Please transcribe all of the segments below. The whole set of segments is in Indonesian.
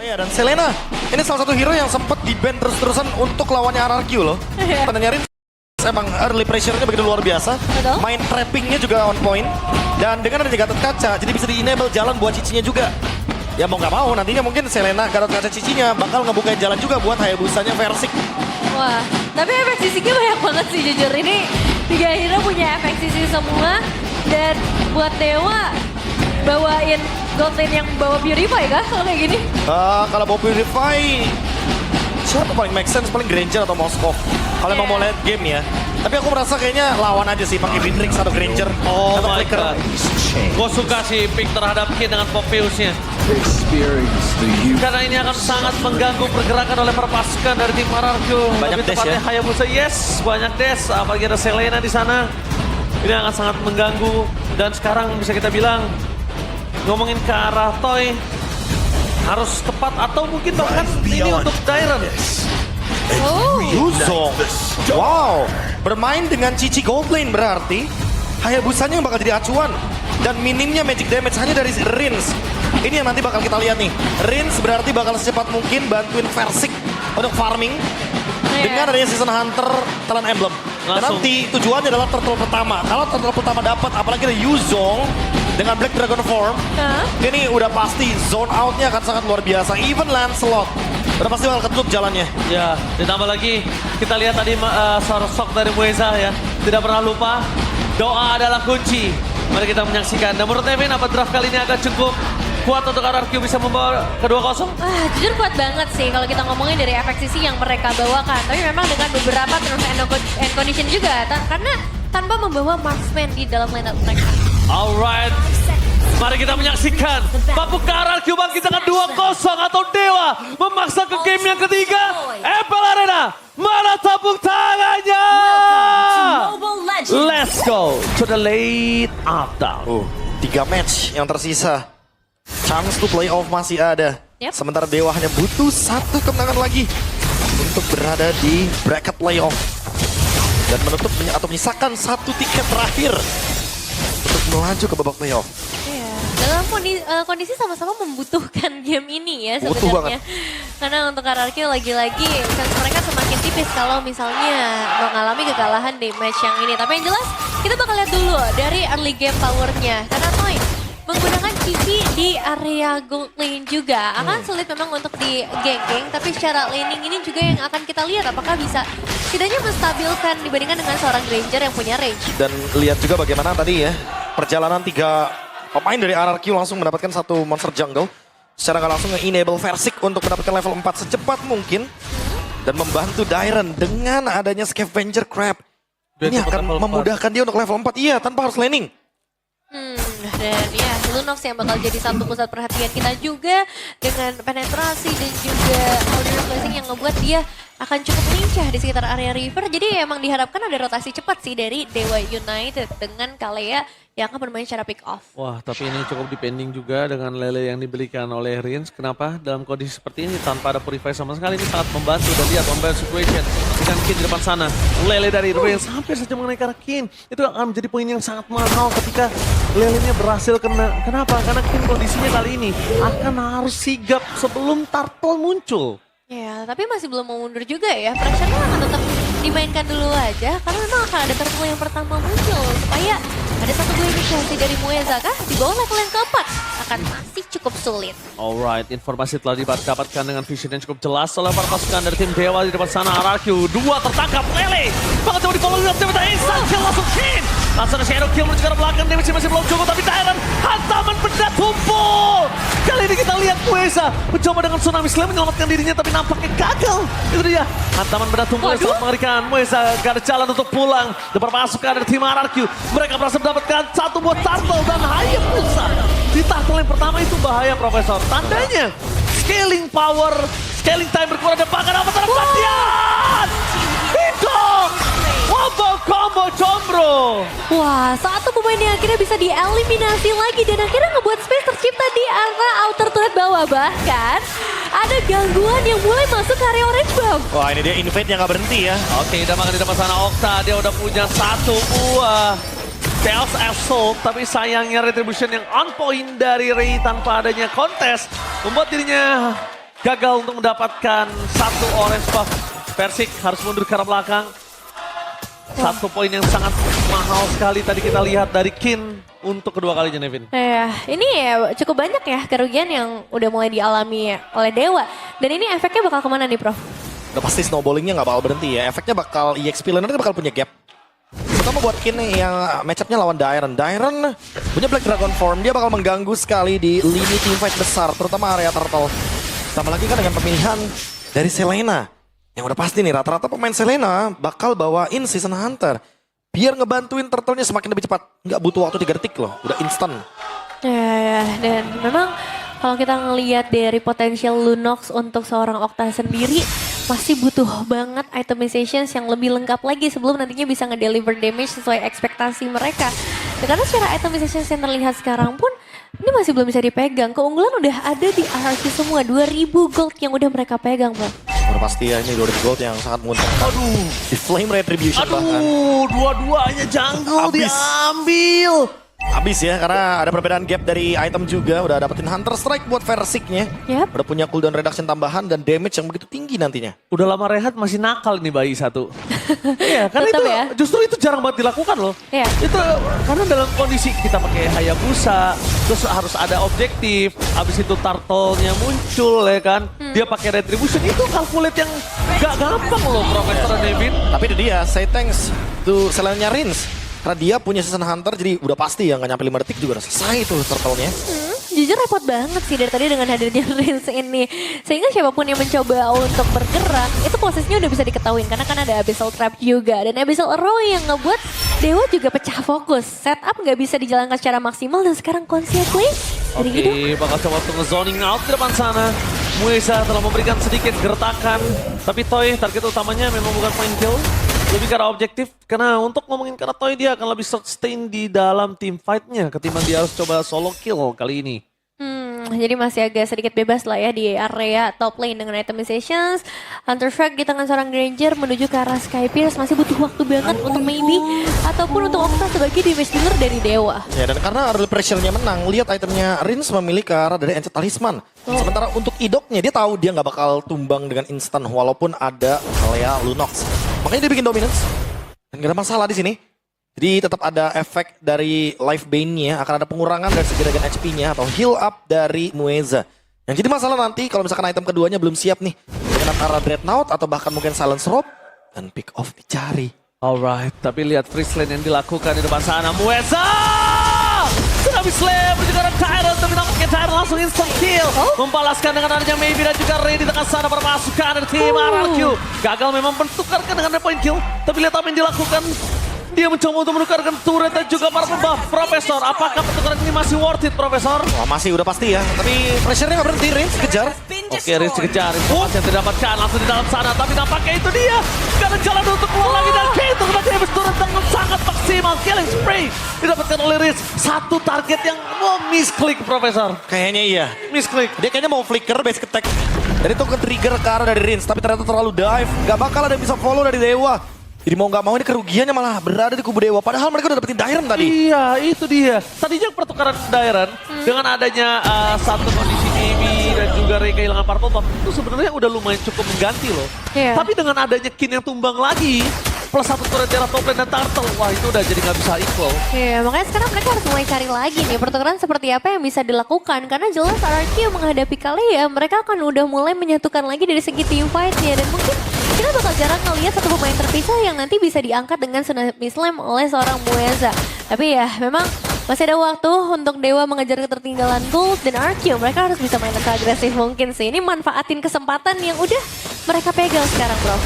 Iya, dan Selena ini salah satu hero yang sempat di-ban terus-terusan untuk lawannya RRQ loh. Pada nyariin emang early pressure-nya begitu luar biasa. Betul. Main trapping-nya juga on point. Dan dengan adanya Gatot Kaca, jadi bisa di-enable jalan buat Cicinya juga. Ya mau nggak mau, nantinya mungkin Selena, Gatot Kaca, Cicinya bakal ngebukain jalan juga buat Hayabusanya Versik. Wah, tapi efek sisiknya banyak banget sih jujur. Ini 3 hero punya efek sisik semua. Dan buat Dewa, bawain gold lane yang bawa Purify kah kalau kayak gini? Kalau mau Purify, siapa paling make sense? Paling Granger atau Moskov. Kalau emang mau lihat game ya. Tapi aku merasa kayaknya lawan aja sih pakai Bitrix atau Granger. Oh atau my Flicker. god. Gue suka sih pick terhadap Kin dengan Popheusnya. Experience the youth. Karena ini akan sangat mengganggu pergerakan oleh para pasukan dari tim RRQ. Banyak Lebih dash tepatnya ya. Hayabusa, yes, banyak dash. Apalagi ada Selena di sana. Ini akan sangat mengganggu. Dan sekarang bisa kita bilang, ngomongin ke arah Toy, harus tepat atau mungkin bahkan ini untuk Dairon. Oh, Yuzong. Wow, bermain dengan Cici Gold Lane berarti Hayabusanya yang bakal jadi acuan. Dan minimnya magic damage hanya dari Rins. Ini yang nanti bakal kita lihat nih. Rins berarti bakal secepat mungkin bantuin Versik untuk farming. Dengan adanya Season Hunter Talon Emblem. Dan Langsung. nanti tujuannya adalah turtle pertama. Kalau turtle pertama dapat, apalagi ada Yuzong dengan Black Dragon Form, ini udah pasti zone outnya akan sangat luar biasa. Even Lancelot udah pasti bakal ketutup jalannya. Ya, ditambah lagi kita lihat tadi sosok dari Mueza ya. Tidak pernah lupa, doa adalah kunci. Mari kita menyaksikan. Dan menurut Evin, apa draft kali ini akan cukup kuat untuk RRQ bisa membawa kedua kosong? jujur kuat banget sih kalau kita ngomongin dari efek sisi yang mereka bawakan. Tapi memang dengan beberapa terms and condition juga. Karena tanpa membawa marksman di dalam lineup mereka. Alright, mari kita menyaksikan. Mampukah RRQ bangkitkan 2-0 atau Dewa memaksa ke game yang ketiga? Apple Arena, mana tepuk tangannya? Let's go to the late after. 3 match yang tersisa. Chance to playoff masih ada. Yep. Sementara Dewa hanya butuh 1 kemenangan lagi untuk berada di bracket playoff. Dan menutup atau menyisakan 1 tiket terakhir untuk melaju ke babak playoff. Iya, dalam kondisi sama-sama membutuhkan game ini ya Butuh sebenarnya. Karena untuk RRQ lagi-lagi chance mereka semakin tipis kalau misalnya mengalami kekalahan di match yang ini. Tapi yang jelas kita bakal lihat dulu dari early game powernya. Karena Toy menggunakan Cici di area gold lane juga akan sulit memang untuk di ganking. Tapi secara laning ini juga yang akan kita lihat apakah bisa setidaknya menstabilkan dibandingkan dengan seorang Granger yang punya range. Dan lihat juga bagaimana tadi ya, perjalanan 3 pemain dari RRQ langsung mendapatkan 1 monster jungle. Secara nggak langsung nge-enable Versik untuk mendapatkan level 4 secepat mungkin. Dan membantu Dairon dengan adanya Scavenger Crab. Ini Biar cepat akan level 4. memudahkan dia untuk level 4, iya, tanpa harus laning. Dan ya Lunox yang bakal jadi satu pusat perhatian kita juga dengan penetrasi dan juga order placing yang ngebuat dia akan cukup lincah di sekitar area river. Jadi emang diharapkan ada rotasi cepat sih dari Dewa United dengan Kalea yang akan bermain secara pick off. Wah, tapi ini cukup depending juga dengan Lele yang diberikan oleh Rins. Kenapa? Dalam kondisi seperti ini tanpa ada Purify sama sekali ini sangat membantu. Dan lihat on-balance situation dengan Kin di depan sana. Lele dari Rins hampir saja mengenai ke arah Kin. Itu akan menjadi poin yang sangat mahal ketika Lele-nya berhasil kena. Kenapa? Karena Kin kondisinya kali ini akan harus sigap sebelum Turtle muncul. Ya, tapi masih belum mau mundur juga ya. Pressure-nya akan tetap dimainkan dulu aja karena memang akan ada turtle yang pertama muncul supaya ada satu buah inisiasi dari Mueza kah di bawah level yang keempat akan masih cukup sulit. Alright, informasi telah didapatkan dengan vision yang cukup jelas oleh para pasukan dari tim Dewa di depan sana. RRQ 2 tertangkap, Lele bakal coba di-follow up, tiba-tiba instant kill langsung Kin. Langsung ada shadow kill menuju ke arah belakang, damage masih belum cukup tapi Dairon hantaman benda tumpul. Kali ini kita lihat Mueza mencoba dengan tsunami slam menyelamatkan dirinya tapi nampaknya gagal. Itu dia, hantaman benda tumpul yang sangat mengerikan. Mueza gak ada jalan untuk pulang. Depan pasukan dari tim RRQ, mereka berhasil mendapatkan 1 buah turtle dan Hayabusa. Di turtle yang pertama itu bahaya Profesor. Tandanya scaling power, scaling time berkurang dan bahkan apa terpatian. Hitung! Combo Combro. Wah, satu pemain yang akhirnya bisa dieliminasi lagi dan akhirnya ngebuat space tercipta di area outer turret bawah. Bahkan ada gangguan yang mulai masuk ke area orange buff. Wah, ini dia invade yang gak berhenti ya. Oke, udah makan di depan sana Okta. Dia udah punya 1 buah Chaos Assault. Tapi sayangnya retribution yang on point dari Ray tanpa adanya kontes membuat dirinya gagal untuk mendapatkan satu orange buff. Persik harus mundur ke arah belakang. Satu poin yang sangat mahal sekali tadi kita lihat dari Kin untuk kedua kalinya, Nevin. Ini ya cukup banyak ya kerugian yang udah mulai dialami oleh Dewa. Dan ini efeknya bakal kemana nih, Prof? Udah pasti snowballingnya nggak bakal berhenti ya. Efeknya bakal EXP laner bakal punya gap. Terutama buat Kin nih yang matchupnya lawan Dairon. Dairon punya Black Dragon form, dia bakal mengganggu sekali di lini teamfight besar, terutama area turtle. Sama lagi kan dengan pemilihan dari Selena. Yang udah pasti nih rata-rata pemain Selena bakal bawain Season Hunter. Biar ngebantuin turtle-nya semakin lebih cepat. Nggak butuh waktu 3 detik loh, udah instan. Dan memang kalau kita ngelihat dari potensial Lunox untuk seorang Okta sendiri, masih butuh banget itemizations yang lebih lengkap lagi sebelum nantinya bisa ngedeliver damage sesuai ekspektasi mereka. Karena secara itemizations yang terlihat sekarang pun, ini masih belum bisa dipegang. Keunggulan udah ada di RRQ semua, 2000 gold yang udah mereka pegang, Bro. Udah pasti ya, ini 2000 gold yang sangat menguntungkan. Di Flame Retribution bahkan. Dua-duanya jungle Abis. diambil. Habis ya, karena ada perbedaan gap dari item juga. Udah dapetin Hunter Strike buat Versiknya. Yap. Udah punya cooldown reduction tambahan dan damage yang begitu tinggi nantinya. Udah lama rehat masih nakal nih bayi satu. Iya, karena Tetap itu ya. justru itu jarang banget dilakukan loh. Iya. Itu karena dalam kondisi kita pakai Hayabusa, terus harus ada objektif, habis itu turtle-nya muncul ya kan. Dia pakai retribution, itu calculate yang gak gampang loh Profesor Nevin. Tapi itu dia, say thanks to Selena Rins. Karena dia punya Season Hunter, jadi udah pasti ya nggak nyampe 5 detik juga udah selesai tuh turtle-nya. Jujur repot banget sih dari tadi dengan hadirnya Rins ini. Sehingga siapapun yang mencoba untuk bergerak, itu posisinya udah bisa diketahui. Karena kan ada Abyssal Trap juga. Dan Abyssal Arrow yang ngebuat Dewa juga pecah fokus. Setup nggak bisa dijalankan secara maksimal dan sekarang consequently dari Ido. Oke, bakal coba untuk nge-zoning out di depan sana. Muesa telah memberikan sedikit gertakan. Tapi Toy, target utamanya memang bukan point kill. Lebih karena objektif, karena untuk ngomongin karena Toy dia akan lebih sustain di dalam team fight-nya ketimbang dia harus coba solo kill kali ini. Jadi masih agak sedikit bebas lah ya di area top lane dengan itemizations. Hunter Frag di tangan seorang Granger menuju ke arah Sky Pierce masih butuh waktu banget untuk maybe. Ataupun untuk Okta sebagai damage dealer dari Dewa. Ya dan karena early pressure-nya menang, lihat itemnya Rins memilih ke arah dari Ancient Talisman. Sementara untuk Idoknya dia tahu dia nggak bakal tumbang dengan instan walaupun ada Lea Lunox. Makanya dia bikin dominance. Dan gak ada masalah di sini. Jadi tetap ada efek dari life bane-nya, akan ada pengurangan dari segi regen HP-nya atau heal up dari Mueza. Yang jadi masalah nanti kalau misalkan item keduanya belum siap nih. Dengan arah Dreadnought atau bahkan mungkin Silence Robe dan pick off dicari. Alright, tapi lihat freeze lane yang dilakukan di depan sana. Mueza! Sudah bisa menuju ke arah Tyrant, tapi nampaknya Tyrant langsung instant kill. Membalaskan dengan adanya Maybe dan juga Ray di tengah sana permasukan dari tim RRQ. Gagal memang mentukarkan dengan point kill, tapi lihat apa yang dilakukan. Dia mencoba untuk menukarkan turret dan juga para pembuff. Profesor, apakah pertukaran ini masih worth it, Profesor? Wah masih udah pasti ya, tapi pressure-nya nggak berhenti, Rins kejar. Oke, Riz dikejar. Informasi yang didapatkan langsung di dalam sana, tapi nampaknya itu dia. Gak ada jalan untuk keluar lagi dan Kate untuk damage turret dengan sangat maksimal. Killing spray didapatkan oleh Riz. Satu target yang misklik, Profesor. Kayaknya iya. Misklik. Dia kayaknya mau flicker basic attack. Dan itu ke-trigger ke arah dari Rins, tapi ternyata terlalu dive. Gak bakal ada yang bisa follow dari Dewa. Jadi mau gak mau ini kerugiannya malah berada di kubu Dewa. Padahal mereka udah dapetin Dairon tadi. Iya, itu dia. Tadinya pertukaran Dairon dengan adanya satu kondisi Amy dan juga Ray kehilangan purple buff itu sebenarnya udah lumayan cukup mengganti loh. Iya. Tapi dengan adanya Kin yang tumbang lagi, plus satu turret darah top lane dan turtle, wah itu udah jadi nggak bisa equal. Iya, makanya sekarang mereka harus mulai cari lagi nih pertukaran seperti apa yang bisa dilakukan. Karena jelas RRQ menghadapi Kalea, mereka akan udah mulai menyatukan lagi dari segi team fight-nya. Dan mungkin kita bakal jarang ngelihat satu pemain terpisah yang nanti bisa diangkat dengan Tsunami Slam oleh seorang Mueza. Tapi ya memang masih ada waktu untuk Dewa mengejar ketertinggalan gold dan RRQ. Mereka harus bisa main agresif mungkin sih. Ini manfaatin kesempatan yang udah mereka pegang sekarang, bro.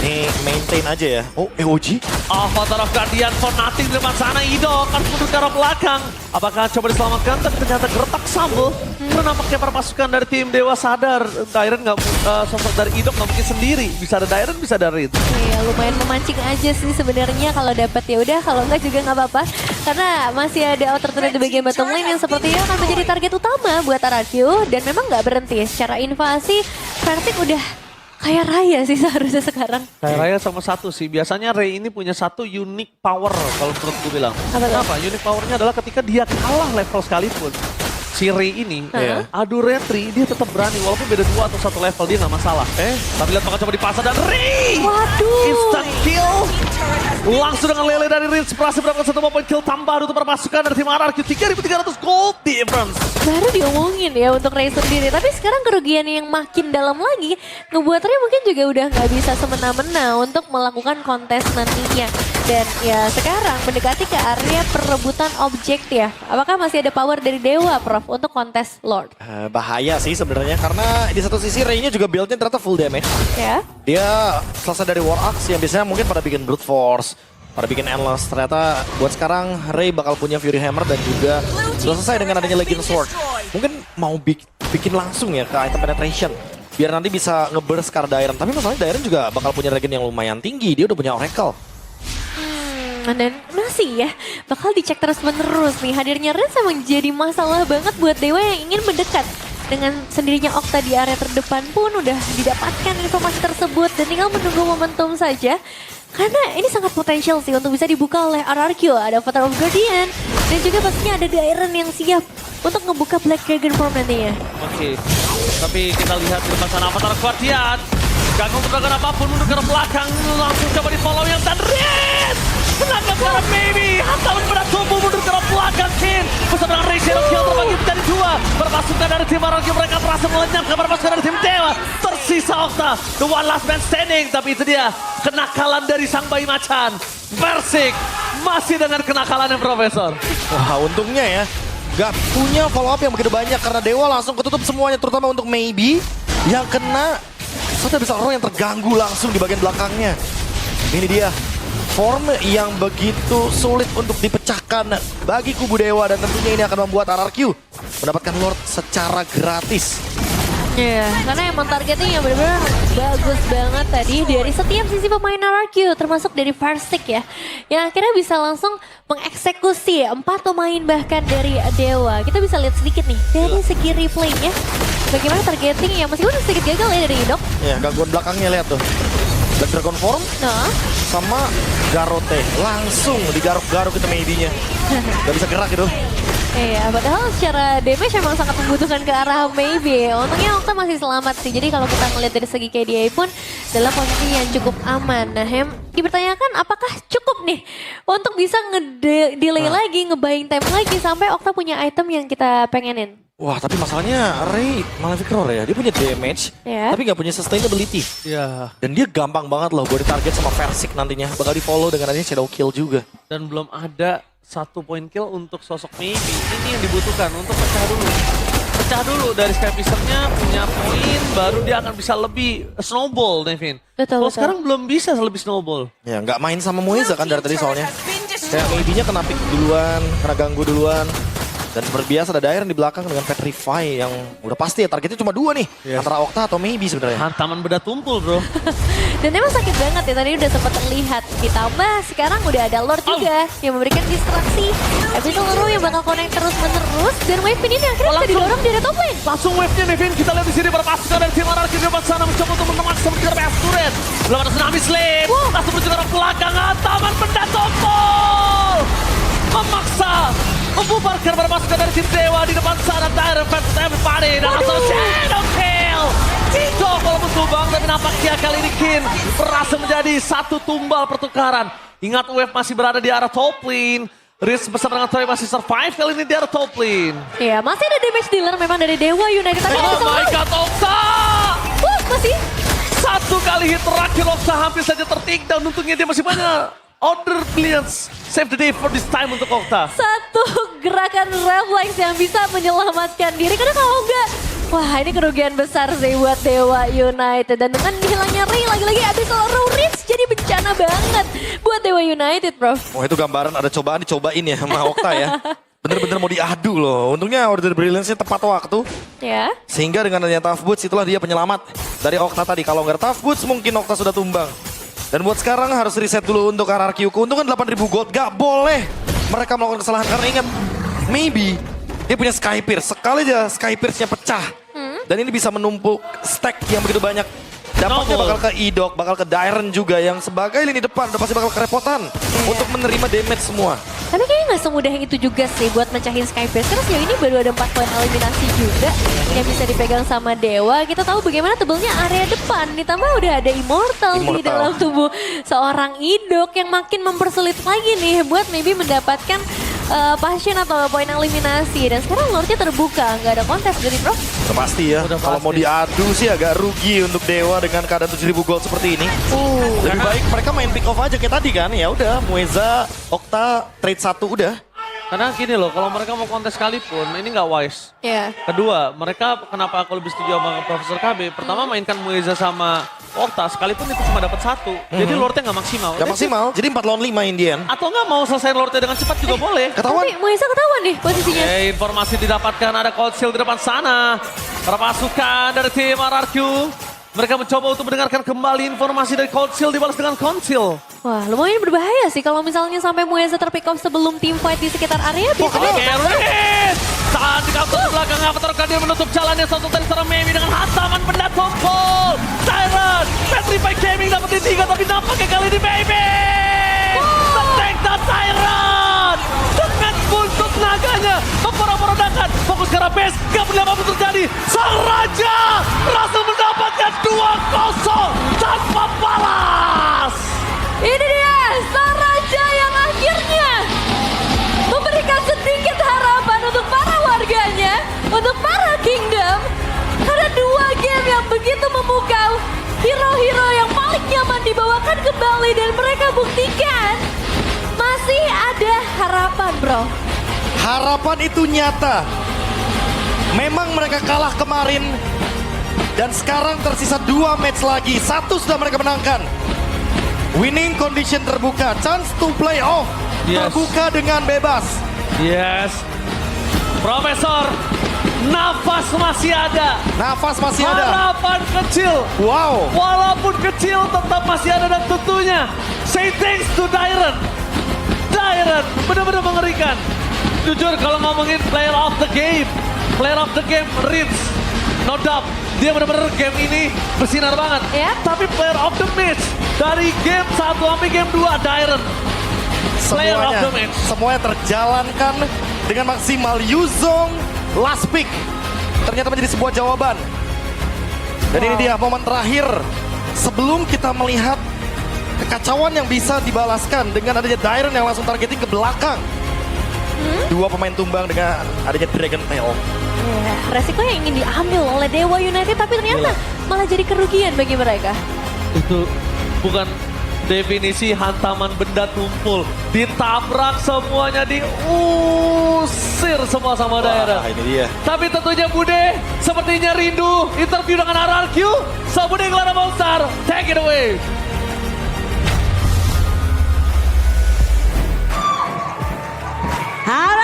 Ini maintain aja ya. Oh, EOG? Avatar of Guardian for nothing di depan sana. Ido akan mundur ke arah belakang. Apakah coba diselamatkan? Tapi ternyata gertak sambal. Karena nampaknya para pasukan dari tim Dewa sadar. Dairon nggak, sosok dari Ido nggak mungkin sendiri. Bisa ada Dairon, bisa ada Rid. Iya, lumayan memancing aja sih sebenarnya kalau dapat ya udah, kalau enggak juga nggak apa-apa. Karena masih ada outer turret di bagian bottom lane yang sepertinya akan menjadi target utama buat RRQ dan memang nggak berhenti. Secara invasi, Vertik udah kaya raya sih seharusnya sekarang. Kayak Raya sama satu sih. Biasanya Ray ini punya satu unique power kalau menurut gue bilang. Apa tuh? Kenapa? Unique powernya adalah ketika dia kalah level sekalipun. si Ray ini, Iya. adu retri, dia tetap berani. Walaupun beda 2 atau 1 level, dia nggak masalah. Tapi lihat bakal coba dipasang dan Ray! Waduh. Instant kill. Langsung dengan Lele dari Rins berhasil mendapatkan 1 poin kill tambahan untuk perpasukan dari tim RRQ. 3.300 gold difference. Baru diomongin ya untuk Ray sendiri. Tapi sekarang kerugian yang makin dalam lagi ngebuat Ray mungkin juga udah nggak bisa semena-mena untuk melakukan kontes nantinya. Dan ya sekarang mendekati ke area perebutan objek ya. Apakah masih ada power dari Dewa, Prof, untuk kontes Lord? Bahaya sih sebenarnya karena di satu sisi Ray-nya juga build-nya ternyata full damage. Ya. Dia selesai dari War Axe yang biasanya mungkin pada bikin Brute Force, pada bikin Endless. Ternyata buat sekarang Ray bakal punya Fury Hammer dan juga sudah selesai dengan adanya Legion Sword. Mungkin mau bikin langsung ya ke item penetration. Biar nanti bisa nge-burst Scar Dairon. Tapi masalahnya Dairon juga bakal punya regen yang lumayan tinggi. Dia udah punya Oracle. Dan masih ya, bakal dicek terus menerus nih. Hadirnya Rins emang jadi masalah banget buat Dewa yang ingin mendekat. Dengan sendirinya Okta di area terdepan pun udah didapatkan informasi tersebut. Dan tinggal menunggu momentum saja. Karena ini sangat potensial sih untuk bisa dibuka oleh RRQ. Ada Avatar of Guardian. Dan juga pastinya ada Dairon yang siap untuk ngebuka Black Dragon Form nantinya. Oke. Tapi kita lihat di depan sana Avatar Guardian. Gak menggunakan apapun mundur ke belakang. Langsung coba di follow yang dan Rins! Menangkap para Maybe. Hantaman pada tubuh mundur ke belakang Kin. Bersama dengan Ray Shadow Kill terbagi menjadi 2. Berpasukan dari tim RRQ mereka berhasil melenyapkan berpasukan dari tim Dewa. Tersisa Okta. The one last man standing. Tapi itu dia kenakalan dari sang bayi macan. Persik masih dengan kenakalan yang Profesor. Wah untungnya ya. Gak punya follow up yang begitu banyak karena Dewa langsung ketutup semuanya. Terutama untuk Maybe yang kena satu besar roh yang terganggu langsung di bagian belakangnya. Ini dia. Form yang begitu sulit untuk dipecahkan bagi kubu Dewa dan tentunya ini akan membuat RRQ mendapatkan Lord secara gratis. Iya, karena emang targetnya yang benar-benar bagus banget tadi dari setiap sisi pemain RRQ, termasuk dari Farstic ya. Yang akhirnya bisa langsung mengeksekusi 4 pemain bahkan dari Dewa. Kita bisa lihat sedikit nih dari segi replaynya. Bagaimana targeting yang meskipun sedikit gagal ya dari Idok. Ya gangguan belakangnya lihat tuh. Black Dragon Form Nah, sama Garote langsung digaruk-garuk itu Maybe-nya. Gak bisa gerak gitu. iya, padahal secara damage emang sangat membutuhkan ke arah Maybe. Untungnya Okta masih selamat sih. Jadi kalau kita ngeliat dari segi KDA pun dalam posisi yang cukup aman. Nah, dipertanyakan apakah cukup nih untuk bisa nge-delay lagi, nge-buying time lagi sampai Okta punya item yang kita pengenin. Wah tapi masalahnya Ray Malefic Roar ya. Dia punya damage Ya. tapi gak punya sustainability. Ya. Dan dia gampang banget loh buat ditarget sama Versik nantinya. Bakal di follow dengan adanya Shadow Kill juga. Dan belum ada 1 poin kill untuk sosok Maybe. Ini yang dibutuhkan untuk pecah dulu. Pecah dulu dari Skypicernya punya poin, baru dia akan bisa lebih snowball, Nevin. Betul, Kalau betul. sekarang belum bisa lebih snowball. Ya nggak main sama Mueza kan dari tadi soalnya. Kayak Maybe-nya kena pick duluan, kena ganggu duluan. Dan seperti biasa ada Dairon di belakang dengan Petrify yang udah pasti ya targetnya cuma 2 nih. Antara Okta atau Maybe sebenarnya. Hantaman beda tumpul, bro. Dan emang sakit banget ya, tadi udah sempat terlihat. Ditambah sekarang udah ada Lord juga yang memberikan distraksi. Habis itu Loro yang bakal connect terus-menerus. Dan wave ini akhirnya bisa didorong dari top lane. Langsung wave-nya, Nevin. Kita lihat di sini berpasukan dari tim RRQ di depan sana mencoba untuk memaksa mengejar PS turret. Belum ada tsunami slip. Langsung menuju ke belakang. Hantaman benda tumpul. Memaksa membubarkan berpasukan dari tim Dewa di depan sana. Dairon versus everybody. Dan langsung Shadow Kill. Itu walaupun tumbang, tapi nampaknya kali ini Kin berhasil menjadi 1 tumbal pertukaran. Ingat wave masih berada di arah top lane. Riz bersama dengan Troy masih survive kali ini di arah top lane. Iya, masih ada damage dealer memang dari Dewa United. Tapi Oh my god, Okta! masih 1 kali hit terakhir Okta hampir saja tertik dan untungnya dia masih banyak. Order Brilliance save the day for this time untuk Okta. satu gerakan reflex yang bisa menyelamatkan diri. Karena kalau enggak, wah ini kerugian besar sih buat Dewa United. Dan dengan hilangnya Ray lagi-lagi abis Loro Rins jadi bencana banget buat Dewa United, bro. Oh itu gambaran ada cobaan dicobain ya sama Okta ya. Bener-bener mau diadu loh. Untungnya Order Brilliance-nya tepat waktu. Ya. Sehingga dengan adanya Tough Boots itulah dia penyelamat dari Okta tadi. Kalau nggak Tough Boots mungkin Okta sudah tumbang. Dan buat sekarang harus reset dulu untuk RRQ. Keuntungan 8.000 gold. Gak boleh mereka melakukan kesalahan. Karena ingat, Maybe dia punya Sky Pierce. Sekali aja Sky Pierce-nya pecah. Dan ini bisa menumpuk stack yang begitu banyak. Dampaknya bakal ke Idok, bakal ke Dairon juga. Yang sebagai lini depan udah pasti bakal kerepotan untuk menerima damage semua. Tapi kayaknya nggak semudah itu juga sih buat mecahin Skybase. Karena sejauh ini baru ada 4 poin eliminasi juga yang bisa dipegang sama Dewa. Kita tahu bagaimana tebelnya area depan. Ditambah udah ada Immortal di Immortal. dalam tubuh seorang Idok yang makin mempersulit lagi nih buat maybe mendapatkan passion atau poin eliminasi. Dan sekarang Lordnya terbuka, nggak ada kontes dari Bro. Udah pasti ya. Udah Kalau mau pasti. diadu sih agak rugi untuk Dewa dengan keadaan 7.000 gold seperti ini. Lebih baik mereka main pick off aja kayak tadi kan. Ya udah, Mueza, Okta, trade 1 udah. Karena gini loh, kalau mereka mau kontes sekalipun, ini nggak wise. Ya. Kedua, mereka kenapa aku lebih setuju sama Profesor KB? Pertama mainkan Mueza sama Okta, sekalipun itu cuma dapat 1. Jadi Lordnya nggak maksimal. Gak maksimal, jadi 4 lawan 5 Indian. Atau nggak mau selesai Lordnya dengan cepat juga boleh. Ketahuan. Tapi Moisa ketahuan nih posisinya. Oke, informasi didapatkan ada Cold Shield di depan sana. Para pasukan dari tim RRQ. Mereka mencoba untuk mendengarkan kembali informasi dari Cold Shield dibalas dengan Conceal. Wah, lumayan berbahaya sih kalau misalnya sampai Mueza terpick off sebelum team fight di sekitar area. Biasanya Oke, Riz! Saat di counter di belakang Avatar dia menutup jalannya sosok dari seorang Memi dengan hantaman benda tumpul. Tyrant, Petrify Gaming dapetin 3 tapi nampaknya kali ini Memi! Setek dan Tyrant! Dengan buntut naganya memporak-porandakan. Fokus ke arah base, gak boleh apa-apa terjadi. Sang Raja berhasil mendapatkan 2-0 tanpa balas. ini dia sang raja yang akhirnya memberikan sedikit harapan untuk para warganya, untuk para kingdom. Karena 2 game yang begitu memukau, hero-hero yang paling nyaman dibawakan kembali dan mereka buktikan masih ada harapan, Bro. Harapan itu nyata. Memang mereka kalah kemarin. Dan sekarang tersisa 2 match lagi. 1 sudah mereka menangkan. Winning condition terbuka. Chance to play off. Yes. Terbuka dengan bebas. Yes. Profesor, nafas masih ada. Nafas masih ada. Harapan kecil. Wow. Walaupun kecil tetap masih ada dan tentunya say thanks to Dairen. Dairen benar-benar mengerikan. Jujur kalau ngomongin player of the game Riz. No doubt, dia benar-benar game ini bersinar banget. Ya. Tapi player of the match dari game 1 sampai game 2 Dairen. Player of the match. Semuanya terjalankan dengan maksimal. Yuzong last pick ternyata menjadi sebuah jawaban. Dan ini dia momen terakhir sebelum kita melihat kekacauan yang bisa dibalaskan dengan adanya Dairen yang langsung targeting ke belakang. 2 pemain tumbang dengan adanya Dragon Tail. Ya, resiko yang ingin diambil oleh Dewa United tapi ternyata malah jadi kerugian bagi mereka. Itu bukan definisi hantaman benda tumpul. Ditabrak semuanya, diusir semua sama daerah. Ini dia. Tapi tentunya Bude sepertinya rindu interview dengan RRQ. So Bude Gelana Monster, take it away. Halo